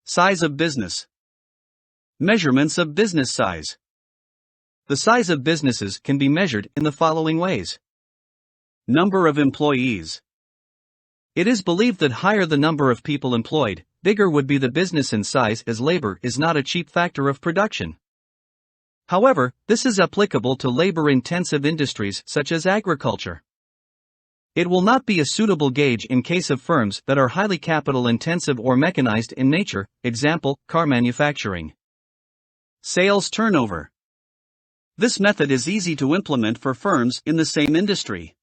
Size of business. Measurements of business size. The size of businesses can be measured in the following ways. Number of employees. It is believed that higher the number of people employed, bigger would be the business in size, as labor is not a cheap factor of production. However, this is applicable to labor-intensive industries such as agriculture. It will not be a suitable gauge in case of firms that are highly capital-intensive or mechanized in nature, example, car manufacturing. Sales turnover. This method is easy to implement for firms in the same industry.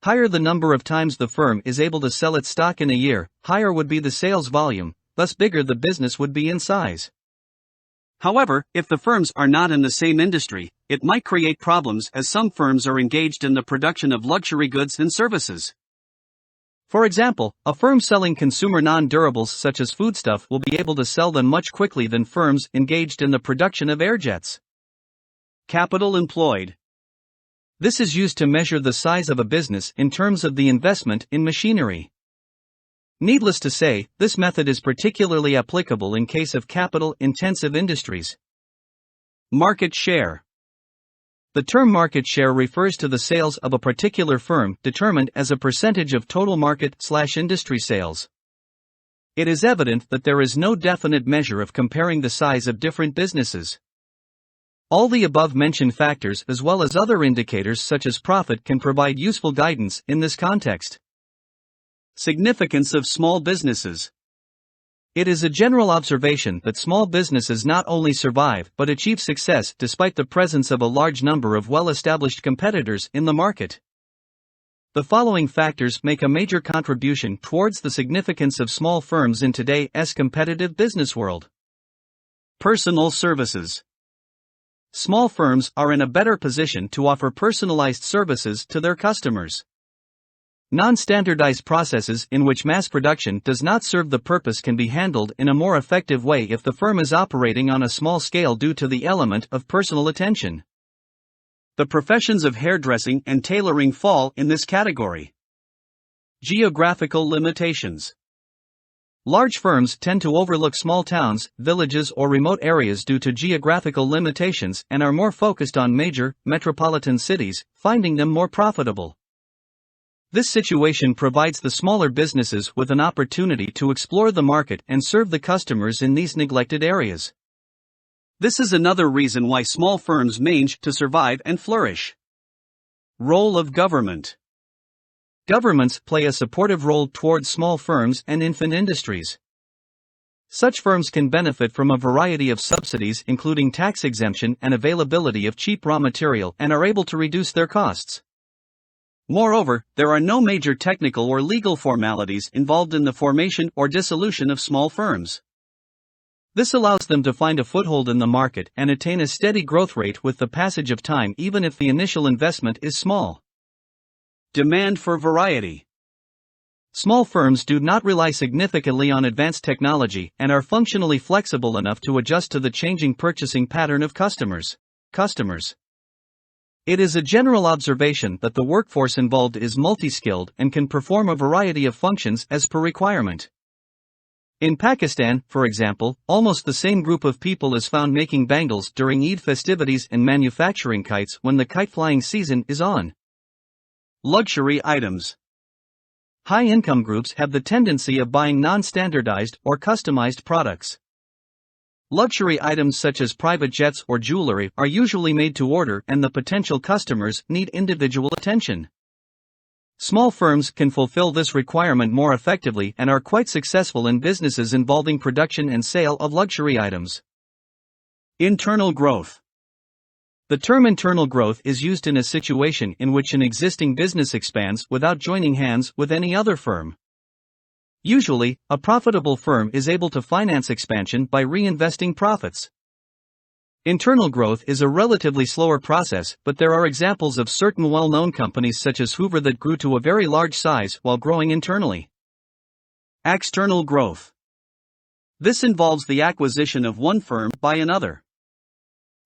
Higher the number of times the firm is able to sell its stock in a year, higher would be the sales volume, thus bigger the business would be in size. However, if the firms are not in the same industry, it might create problems, as some firms are engaged in the production of luxury goods and services. For example, a firm selling consumer non-durables such as foodstuff will be able to sell them much quickly than firms engaged in the production of air jets. Capital employed. This is used to measure the size of a business in terms of the investment in machinery. Needless to say, this method is particularly applicable in case of capital-intensive industries. Market share. The term market share refers to the sales of a particular firm determined as a percentage of total market/industry sales. It is evident that there is no definite measure of comparing the size of different businesses. All the above-mentioned factors as well as other indicators such as profit can provide useful guidance in this context. Significance of small businesses. It is a general observation that small businesses not only survive but achieve success despite the presence of a large number of well-established competitors in the market. The following factors make a major contribution towards the significance of small firms in today's competitive business world. Personal services. Small firms are in a better position to offer personalized services to their customers. Non-standardized processes in which mass production does not serve the purpose can be handled in a more effective way if the firm is operating on a small scale due to the element of personal attention. The professions of hairdressing and tailoring fall in this category. Geographical limitations. Large firms tend to overlook small towns, villages, or remote areas due to geographical limitations and are more focused on major, metropolitan cities, finding them more profitable. This situation provides the smaller businesses with an opportunity to explore the market and serve the customers in these neglected areas. This is another reason why small firms manage to survive and flourish. Role of government. Governments play a supportive role towards small firms and infant industries. Such firms can benefit from a variety of subsidies including tax exemption and availability of cheap raw material and are able to reduce their costs. Moreover, there are no major technical or legal formalities involved in the formation or dissolution of small firms. This allows them to find a foothold in the market and attain a steady growth rate with the passage of time even if the initial investment is small. Demand for variety. Small firms do not rely significantly on advanced technology and are functionally flexible enough to adjust to the changing purchasing pattern of customers. It is a general observation that the workforce involved is multi-skilled and can perform a variety of functions as per requirement. In Pakistan, for example, almost the same group of people is found making bangles during Eid festivities and manufacturing kites when the kite flying season is on. Luxury items. High-income groups have the tendency of buying non-standardized or customized products. Luxury items such as private jets or jewelry are usually made to order and the potential customers need individual attention. Small firms can fulfill this requirement more effectively and are quite successful in businesses involving production and sale of luxury items. Internal growth. The term internal growth is used in a situation in which an existing business expands without joining hands with any other firm. Usually, a profitable firm is able to finance expansion by reinvesting profits. Internal growth is a relatively slower process, but there are examples of certain well-known companies such as Hoover that grew to a very large size while growing internally. External growth. This involves the acquisition of one firm by another.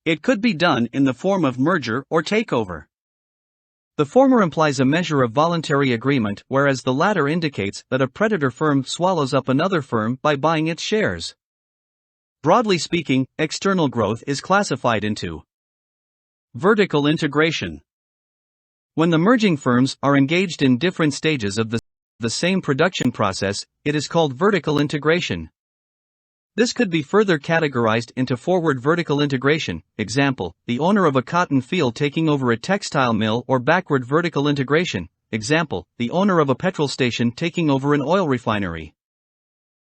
It could be done in the form of merger or takeover. The former implies a measure of voluntary agreement, whereas the latter indicates that a predator firm swallows up another firm by buying its shares. Broadly speaking, external growth is classified into vertical integration. When the merging firms are engaged in different stages of the same production process, it is called vertical integration. This could be further categorized into forward vertical integration, example, the owner of a cotton field taking over a textile mill, or backward vertical integration, example, the owner of a petrol station taking over an oil refinery.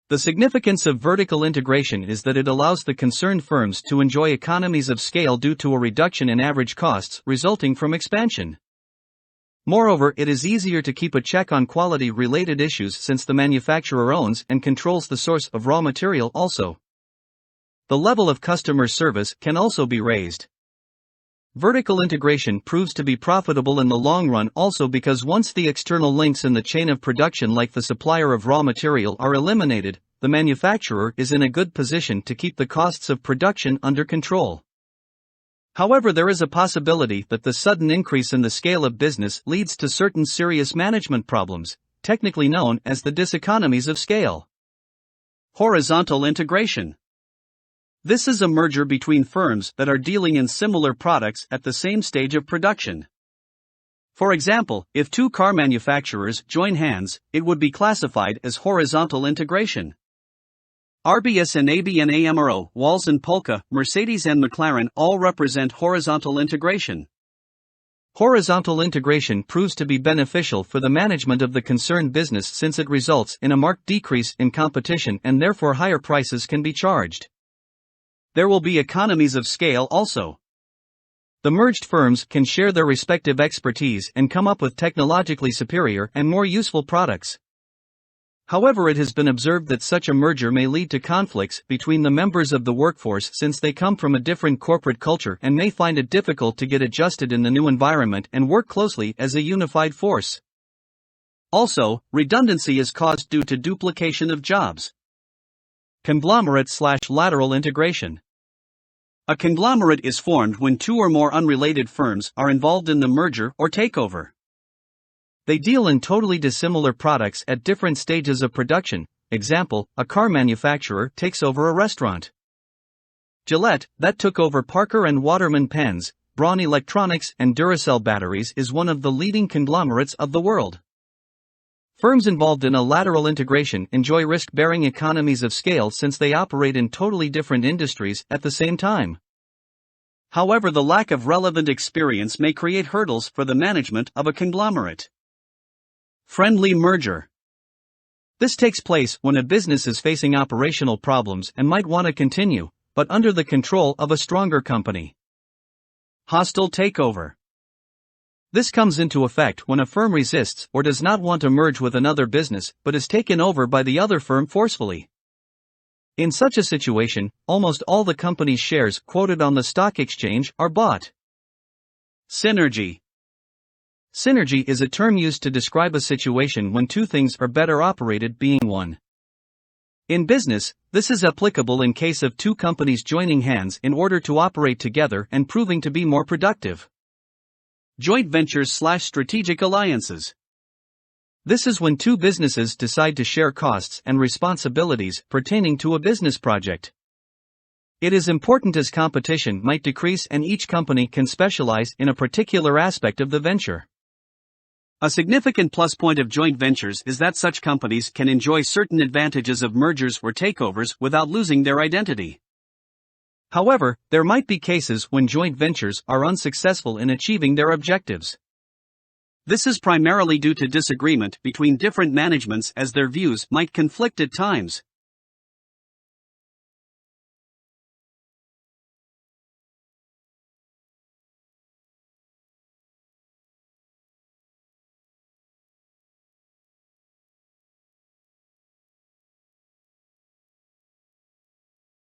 The significance of vertical integration is that it allows the concerned firms to enjoy economies of scale due to a reduction in average costs resulting from expansion. Moreover, it is easier to keep a check on quality-related issues since the manufacturer owns and controls the source of raw material also. The level of customer service can also be raised. Vertical integration proves to be profitable in the long run also because once the external links in the chain of production like the supplier of raw material are eliminated, the manufacturer is in a good position to keep the costs of production under control. However, there is a possibility that the sudden increase in the scale of business leads to certain serious management problems, technically known as the diseconomies of scale. Horizontal integration. This is a merger between firms that are dealing in similar products at the same stage of production. For example, if two car manufacturers join hands, it would be classified as horizontal integration. RBS and AB and AMRO, Walls and Polka, Mercedes and McLaren all represent horizontal integration. Horizontal integration proves to be beneficial for the management of the concerned business since it results in a marked decrease in competition and therefore higher prices can be charged. There will be economies of scale also. The merged firms can share their respective expertise and come up with technologically superior and more useful products. However, it has been observed that such a merger may lead to conflicts between the members of the workforce since they come from a different corporate culture and may find it difficult to get adjusted in the new environment and work closely as a unified force. Also, redundancy is caused due to duplication of jobs. Conglomerate/lateral integration. A conglomerate is formed when two or more unrelated firms are involved in the merger or takeover. They deal in totally dissimilar products at different stages of production, example, a car manufacturer takes over a restaurant. Gillette, that took over Parker and Waterman pens, Braun Electronics and Duracell batteries is one of the leading conglomerates of the world. Firms involved in a lateral integration enjoy risk-bearing economies of scale since they operate in totally different industries at the same time. However, the lack of relevant experience may create hurdles for the management of a conglomerate. Friendly merger. This takes place when a business is facing operational problems and might want to continue, but under the control of a stronger company. Hostile takeover. This comes into effect when a firm resists or does not want to merge with another business but is taken over by the other firm forcefully. In such a situation, almost all the company's shares quoted on the stock exchange are bought. Synergy. Synergy is a term used to describe a situation when two things are better operated being one. In business, this is applicable in case of two companies joining hands in order to operate together and proving to be more productive. Joint ventures/strategic alliances. This is when two businesses decide to share costs and responsibilities pertaining to a business project. It is important as competition might decrease and each company can specialize in a particular aspect of the venture. A significant plus point of joint ventures is that such companies can enjoy certain advantages of mergers or takeovers without losing their identity. However, there might be cases when joint ventures are unsuccessful in achieving their objectives. This is primarily due to disagreement between different managements as their views might conflict at times.